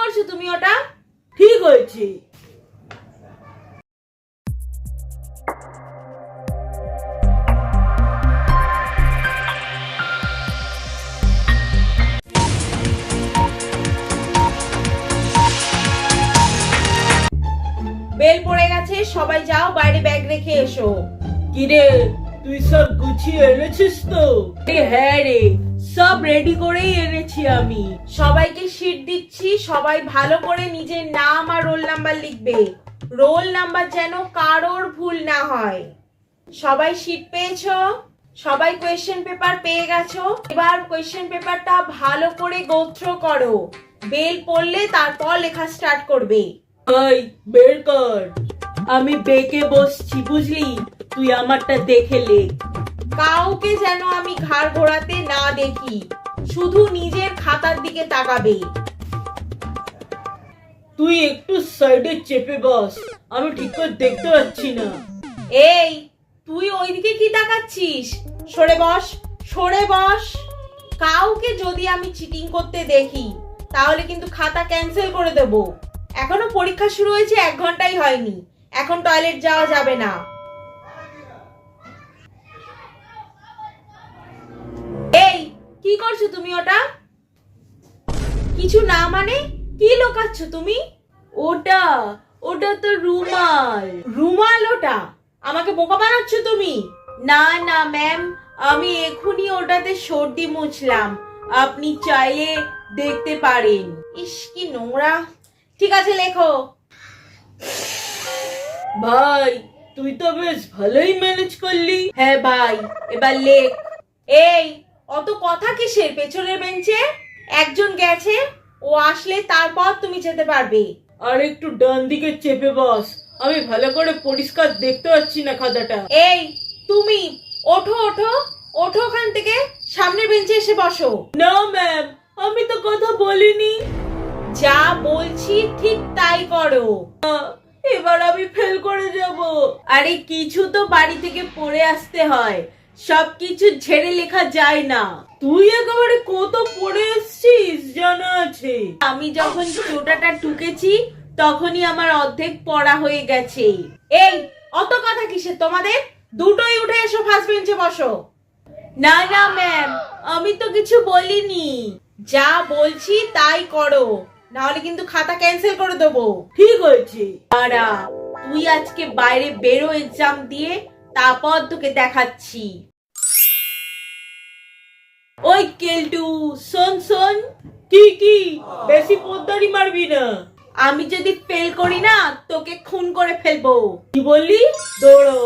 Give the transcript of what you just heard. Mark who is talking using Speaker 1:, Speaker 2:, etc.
Speaker 1: করছো তুমি ওটা? ঠিক হয়েছে। বেল পড়ে গেছে, সবাই যাও বাইরে ব্যাগ রেখে এসো। কিরে, তুই সব গুছিয়ে এনেছিস তো? হ্যাঁ রে, সব রেডি করেই এনেছি আমি। সবাইকে শীট দিচ্ছি, সবাই ভালো করে নিজের নাম আর রোল নাম্বার লিখবে। রোল নাম্বার যেন কারোর ভুল না হয়। সবাই শীট পেয়েছো? সবাই কোয়েশ্চেন পেপার পেয়ে গেছো? এবার কোয়েশ্চেন পেপারটা ভালো করে গো থ্রু করো। বেল পড়লে তারপর লেখা স্টার্ট করবে। এই বের কর। আমি বেঁকে বসছি, বুঝলি? তুই আমারটা দেখে লেখ। কাউকে যেন আমি ঘাড় ঘোরাতে না দেখি, শুধু নিজের খাতার দিকে তাকাবে। তুই একটু সাইডে চেপে বস, আমি ঠিক করে দেখতে পাচ্ছি না। এই, তুই ওইদিকে কি তাকাচ্ছিস? সরে বস, সরে বস। কাউকে যদি আমি চিটিং করতে দেখি তাহলে কিন্তু খাতা ক্যান্সেল করে দেব। এখনো পরীক্ষা শুরু হয়েছে 1 ঘন্টাই হয়নি, এখন টয়লেট যাওয়া যাবে না। এই, কি করছো তুমি ওটা? কিছু না মানে কি লুকাচ্ছ তুমি? ওটা ওটা তো রুমাল। রুমাল ওটা? আমাকে বোকা বানাচ্ছ তুমি? না না ম্যাম, আমি এখুনি ওটাতে সর্দি মুছলাম, আপনি চাইলে দেখতে পারেন। ইস কি নোংরা। ঠিক আছে, লেখো। ভাই, তুই তো বেশ ভালোই ম্যানেজ করলি। হ্যাঁ ভাই, এবার লেখ। এই, অত কথা কিসের? পেছনের বেঞ্চে একজন গেছে, ও আসলে তারপর তুমি যেতে পারবে। আর একটু ডান দিকে চেপে বস, আমি ভালো করে পরিষ্কার দেখতে পাচ্ছি না খাতাটা। এই, তুমি ওঠো ওঠো ওঠো, ওখান থেকে সামনের বেঞ্চে এসে বসো। না ম্যাম, আমি তো কথা বলিনি। যা বলছি ঠিক তাই করো। এবার আমি ফেল করে যাব। আরে কিছু তো বাড়ি থেকে পড়ে আসতে হয়, সবকিছু ঝেড়ে লেখা যায় না। তুই একেবারে কত পড়ে এসছিস জানা আছে। আমি যখন চোটাটা টুকেছি তখনই আমার অর্ধেক পড়া হয়ে গেছে। এই, অত কথা কিসের তোমাদের? দুটোই উঠে এসো, ফার্স্ট বেঞ্চে বসো। না না ম্যাম, আমি তো কিছু বলিনি। যা বলছি তাই করো, নাহলে কিন্তু খাতা ক্যান্সেল করে দেবো। ঠিক হয়েছে। আরা, তুই আজকে বাইরে বেরো এক্সাম দিয়ে, তারপর তোকে দেখাচ্ছি। ওই কেলটু, শোন শোন। কি কি? বেশি পোদ্দারি মারবি না। আমি যদি ফেল করি না তোকে খুন করে ফেলবো। কি বললি? দৌড়ো।